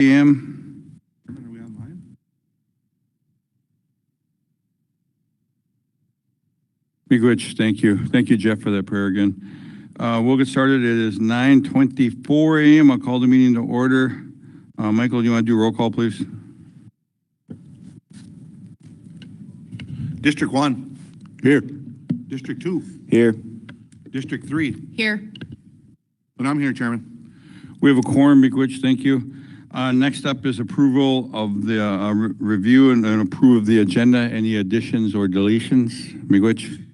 p.m. Are we online? Miigwech, thank you. Thank you, Jeff, for that prayer again. We'll get started. It is 9:24 a.m. I'll call the meeting to order. Michael, you want to do roll call, please? District 1. Here. District 2. Here. District 3. Here. And I'm here, Chairman. We have a quorum, Miigwech, thank you. Next up is approval of the review and approve of the agenda. Any additions or deletions? Miigwech?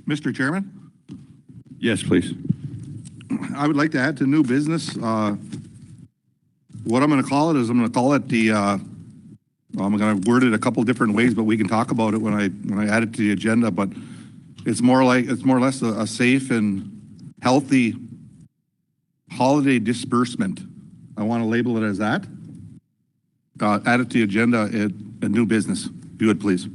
Mr. Chairman, Yes, please. I would like to add to new business. What I'm going to call it is I'm going to call it the, I'm going to word it a couple different ways, but we can talk about it when I add it to the agenda. But it's more or less a safe and healthy holiday disbursement. I want to label it as that. Add it to the agenda at new business. If you would, please.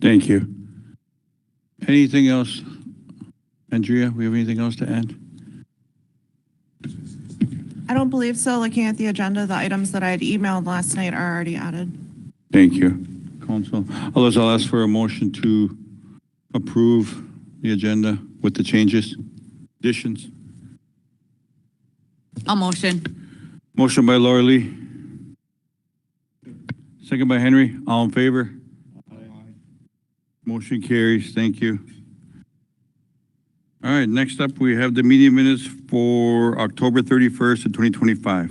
Thank you. Anything else? Andrea, we have anything else to add? I don't believe so. Looking at the agenda, the items that I had emailed last night are already added. Thank you, Council. Otherwise, I'll ask for a motion to approve the agenda with the changes, additions. I'll motion. Motion by Laura Lee. Second by Henry. All in favor? Motion carries. Thank you. All right, next up, we have the meeting minutes for October 31st of 2025.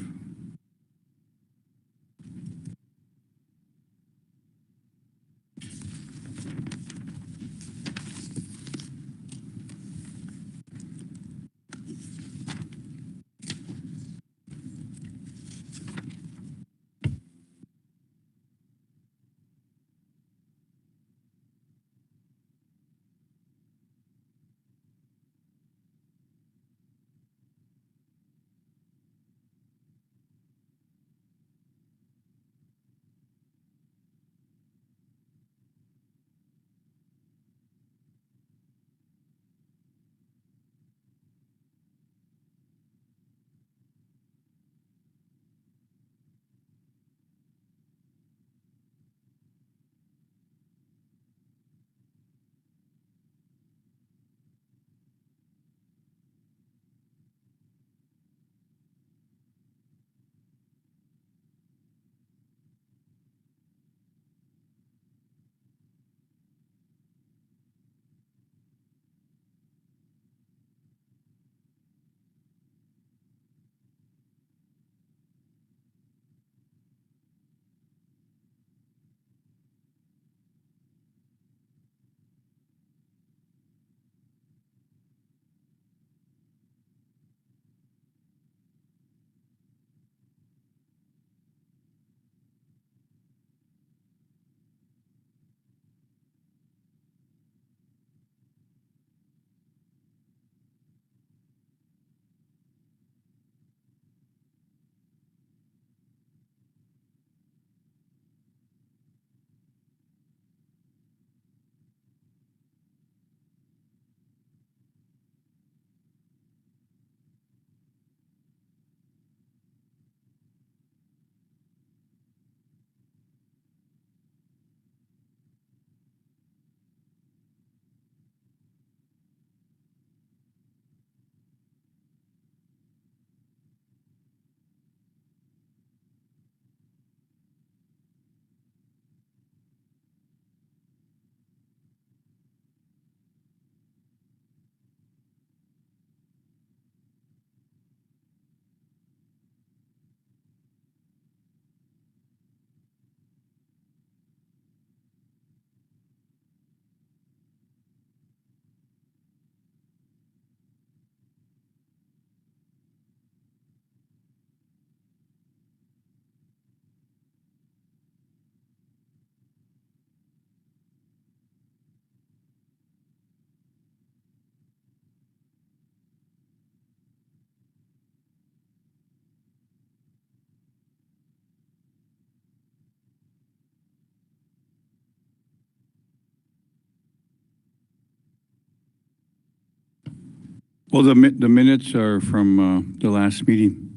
Well, the minutes are from the last meeting.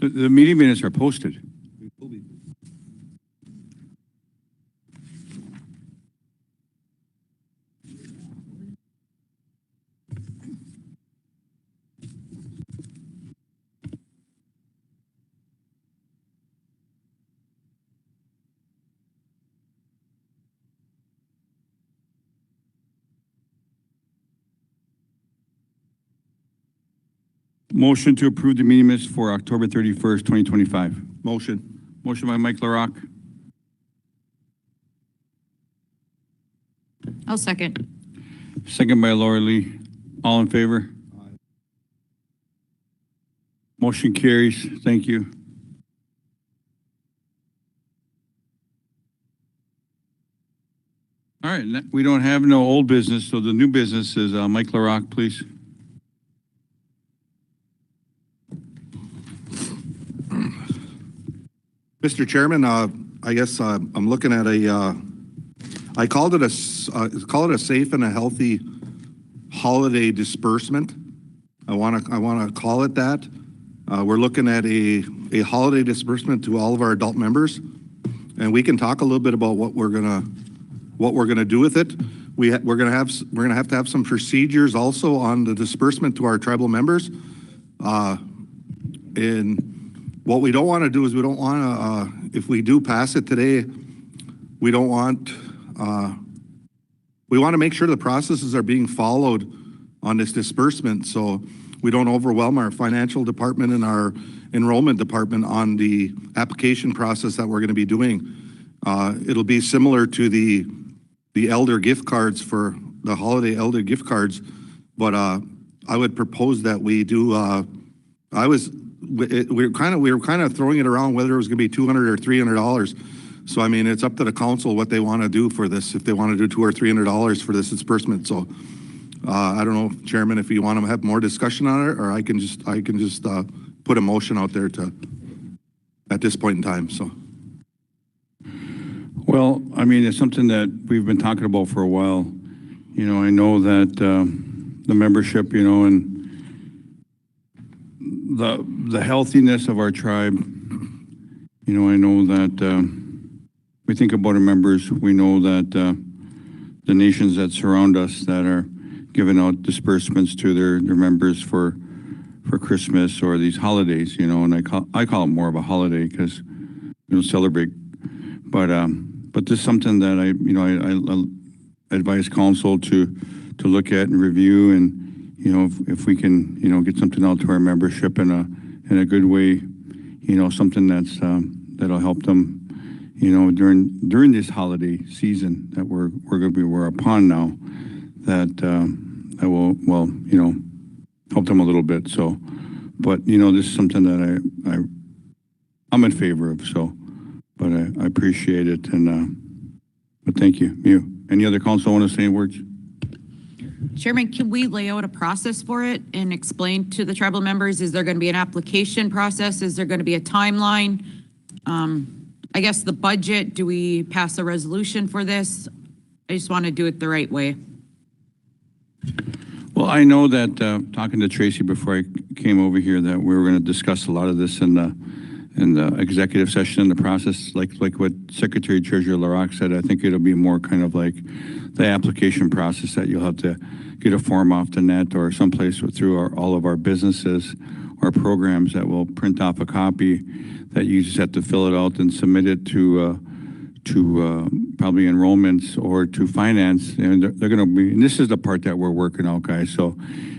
The meeting minutes are posted. Motion to approve the meeting minutes for October 31st, 2025. Motion. Motion by Mike LaRock, I'll second. second by Laura Lee. All in favor? Motion carries. Thank you. All right, we don't have no old business, so the new business is Mike LaRock, please. Mr. Chairman, I guess I'm looking at I called it a safe and a healthy holiday disbursement. I want to call it that. We're looking at a holiday disbursement to all of our adult members, and we can talk a little bit about what we're gonna do with it. We're gonna have to have some procedures also on the disbursement to our tribal members. And what we don't want to do is we don't want to, if we do pass it today, we don't want, we want to make sure the processes are being followed on this disbursement so we don't overwhelm our financial department and our enrollment department on the application process that we're going to be doing. It'll be similar to the elder gift cards for the holiday elder gift cards, but I would propose that we do, we were kind of throwing it around whether it was going to be $200 or $300. So I mean, it's up to the council what they want to do for this. If they want to do $200 or $300 for this disbursement. So I don't know, Chairman, if you want to have more discussion on it, or I can just put a motion out there at this point in time. So. Well, I mean, it's something that we've been talking about for a while. You know, I know that the membership, you know, and the healthiness of our tribe, you know, I know that we think about our members. We know that the nations that surround us that are giving out disbursements to their members for Christmas or these holidays, you know, and I call it more of a holiday because we don't celebrate. But this is something that I advise council to look at and review, and you know, if we can, you know, get something out to our membership in a good way, you know, something that'll help them, you know, during this holiday season that we're upon now, that will, well, you know, help them a little bit. So, but you know, this is something that I'm in favor of. So, but I appreciate it, and but thank you. You, any other council want to say words? Chairman, can we lay out a process for it and explain to the tribal members? Is there going to be an application process? Is there going to be a timeline? I guess the budget, do we pass a resolution for this? I just want to do it the right way. Well, I know that talking to Tracy before I came over here, that we were going to discuss a lot of this in the executive session, in the process, like what Secretary Treasurer LaRock said. I think it'll be more kind of like the application process that you'll have to get a form off the net or someplace through all of our businesses or programs that will print off a copy that you just have to fill it out and submit it to probably enrollments or to finance. And they're going to be, and this is the part that we're working out, guys. So,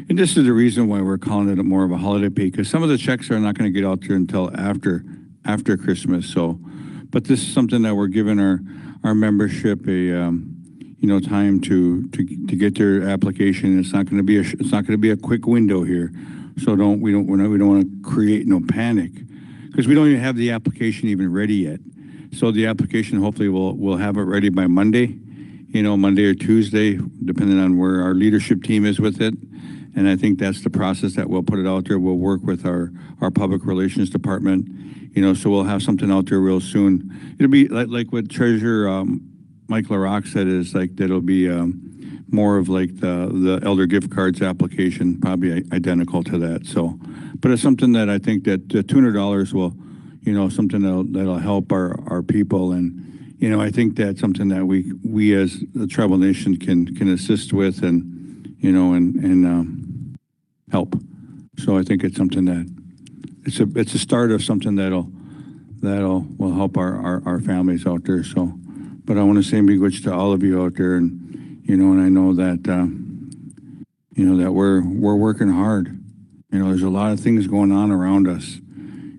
and this is the reason why we're calling it more of a holiday pay, because some of the checks are not going to get out there until after Christmas. So, but this is something that we're giving our membership a you know, time to get their application. It's not going to be a quick window here. So we don't want to create no panic, because we don't even have the application even ready yet. So the application, hopefully we'll have it ready by Monday, you know, Monday or Tuesday, depending on where our leadership team is with it. And I think that's the process that we'll put it out there. We'll work with our public relations department, you know, so we'll have something out there real soon. It'll be like what Treasurer Mike LaRock said is like, that'll be more of like the elder gift cards application, probably identical to that. So, but it's something that I think that $200 will, something that'll help our people. And, I think that's something that we as the Tribal Nation can assist with and, and help. So I think it's something that it's a start of something will help our families out there. So, but I want to say big wish to all of you out there, and and I know that that we're working hard. There's a lot of things going on around us.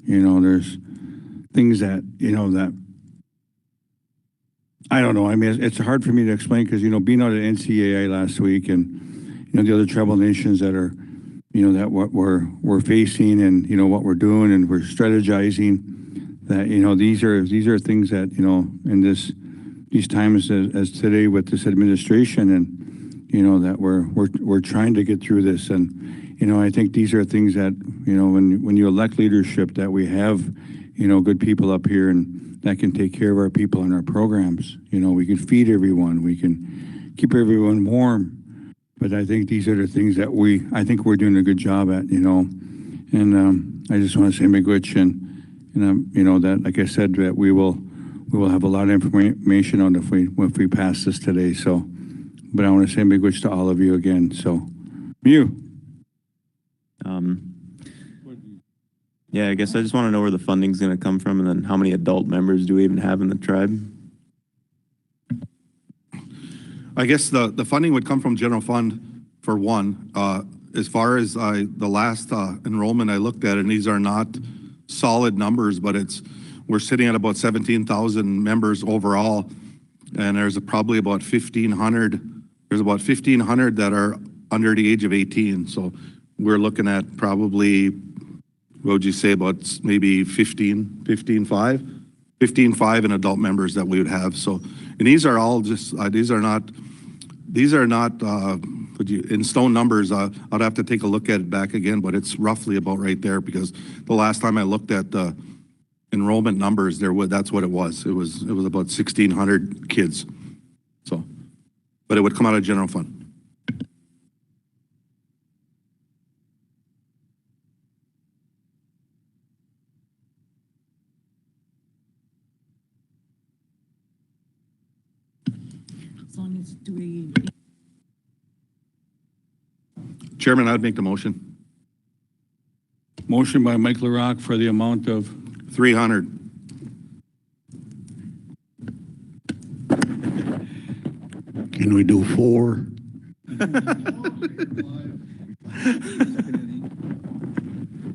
There's things that that I don't know. I mean, it's hard for me to explain because being out at NCAI last week and the other tribal nations that are that what we're facing and what we're doing and we're strategizing. That these are things that in these times as today with this administration and that we're trying to get through this. And I think these are things that when you elect leadership, that we have good people up here and that can take care of our people and our programs. We can feed everyone, we can keep everyone warm. But I think these are the things that I think we're doing a good job at. And I just want to say miigwech and that, like I said, that we will have a lot of information on if we pass this today. So, but I want to say big wish to all of you again. So, you. Yeah, I guess I just want to know where the funding's going to come from, and then how many adult members do we even have in the tribe? I guess the funding would come from general fund for one. As far as the last enrollment I looked at, and these are not solid numbers, but we're sitting at about 17,000 members overall, and there's probably about 1,500. There's about 1,500 that are under the age of 18. So we're looking at probably, what would you say, about maybe 15.5 in adult members that we would have. So, and these are all just these are not in stone numbers. I'd have to take a look at it back again, but it's roughly about right there because the last time I looked at the enrollment numbers, that's what it was. It was about 1,600 kids. So, but it would come out of general fund. As long as do we. Chairman, I'd make the motion. Motion by Mike LaRock for the amount of 300. Can we do 4?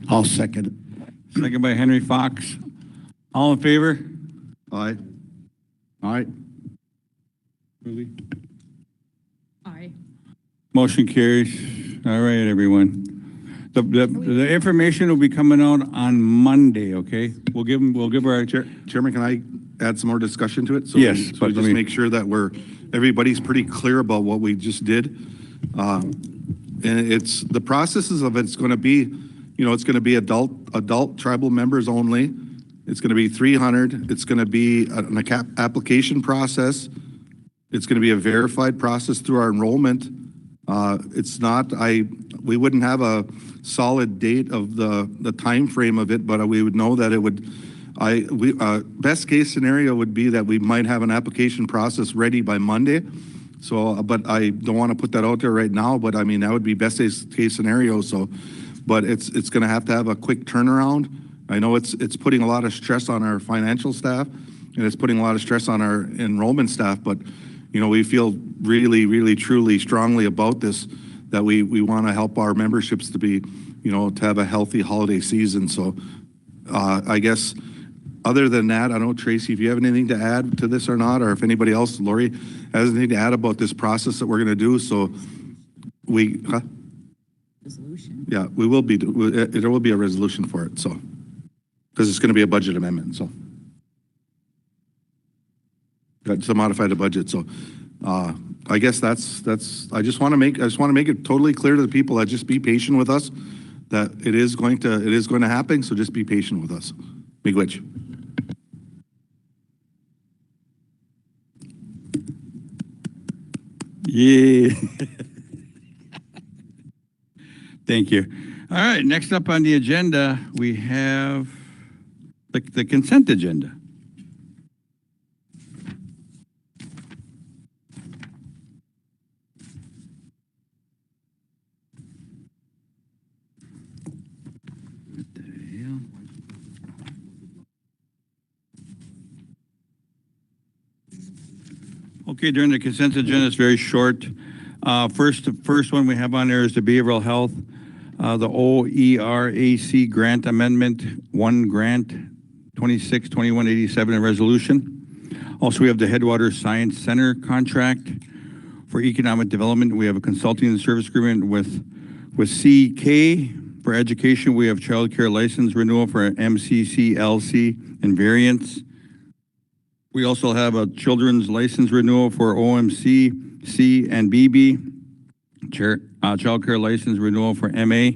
I'll second it. second by Henry Fox. All in favor? Aye. Aye. Aye. Motion carries. All right, everyone. The information will be coming out on Monday, okay? We'll give our... Chairman, can I add some more discussion to it? Yes, So but we just make sure that everybody's pretty clear about what we just did. And the processes of it's going to be, it's going to be adult tribal members only. It's going to be 300. It's going to be an application process. It's going to be a verified process through our enrollment. We wouldn't have a solid date of the time frame of it, but we would know that it would, best case scenario would be that we might have an application process ready by Monday. So, but I don't want to put that out there right now, but I mean, that would be best case scenario. So, but it's going to have a quick turnaround. I know it's putting a lot of stress on our financial staff and it's putting a lot of stress on our enrollment staff, but we feel really, really, truly strongly about this, that we want to help our memberships to be, to have a healthy holiday season. So I guess other than that, I don't know, Tracy, if you have anything to add to this or not, or if anybody else, Lori, has anything to add about this process that we're going to do. So Resolution. yeah, there will be a resolution for it. So, because it's going to be a budget amendment. So. To modify the budget. So I guess I just want to make it totally clear to the people that just be patient with us, that it is going to happen. So just be patient with us. Miigwech. Yeah. Thank you. All right, next up on the agenda, we have the consent agenda. What the hell? Okay, during the consent agenda, it's very short. The first one we have on there is the behavioral health, the OERAC grant amendment, one grant, 262187 resolution. Also, we have the Headwaters Science Center contract for economic development. We have a consulting and service agreement with CK. For education, we have child care license renewal for MCCLC and variants. We also have a children's license renewal for OMC, C, and BB. Child care license renewal for MA.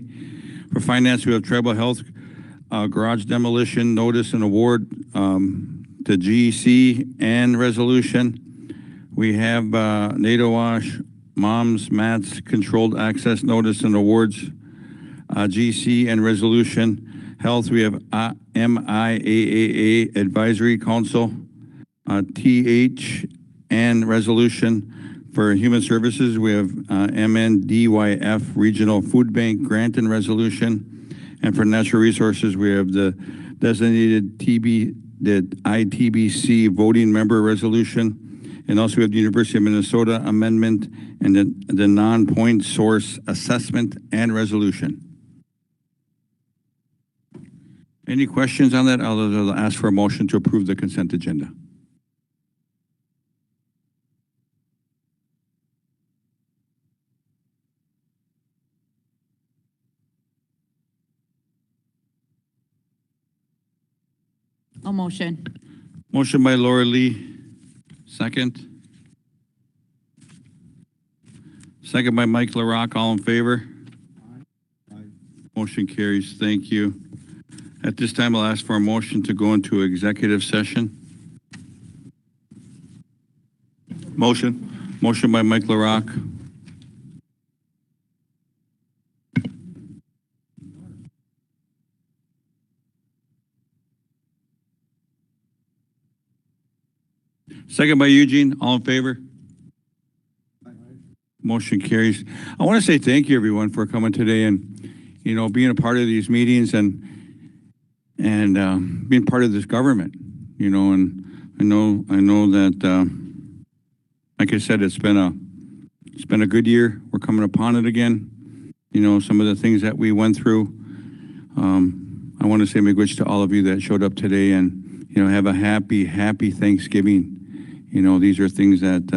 For finance, we have tribal health, garage demolition notice and award, to GC and resolution. We have NATO Wash, Moms, Mats, controlled access notice and awards, GC and resolution. Health, we have MIAAA Advisory Council, TH and resolution. For human services, we have MNDYF Regional Food Bank grant and resolution. And for natural resources, we have the designated ITBC voting member resolution. And also we have the University of Minnesota amendment and the non-point source assessment and resolution. Any questions on that? I'll ask for a motion to approve the consent agenda. A motion. Motion by Laura Lee, second. Second by Mike LaRock, all in favor? Motion carries, thank you. At this time, I'll ask for a motion to go into executive session. Motion. Motion by Mike LaRock. Second by Eugene, all in favor? Motion carries. I want to say thank you, everyone, for coming today and, being a part of these meetings and being part of this government, and I know that, like I said, it's been a good year. We're coming upon it again. Some of the things that we went through. I want to say miigwech to all of you that showed up today and, have a happy Thanksgiving. These are things that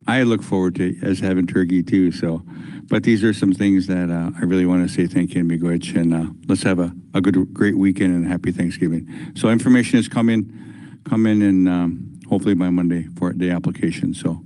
I look forward to as having turkey too. So, but these are some things that I really want to say thank you and miigwech, and let's have a great weekend and happy Thanksgiving. So information is coming in and hopefully by Monday for the application. So.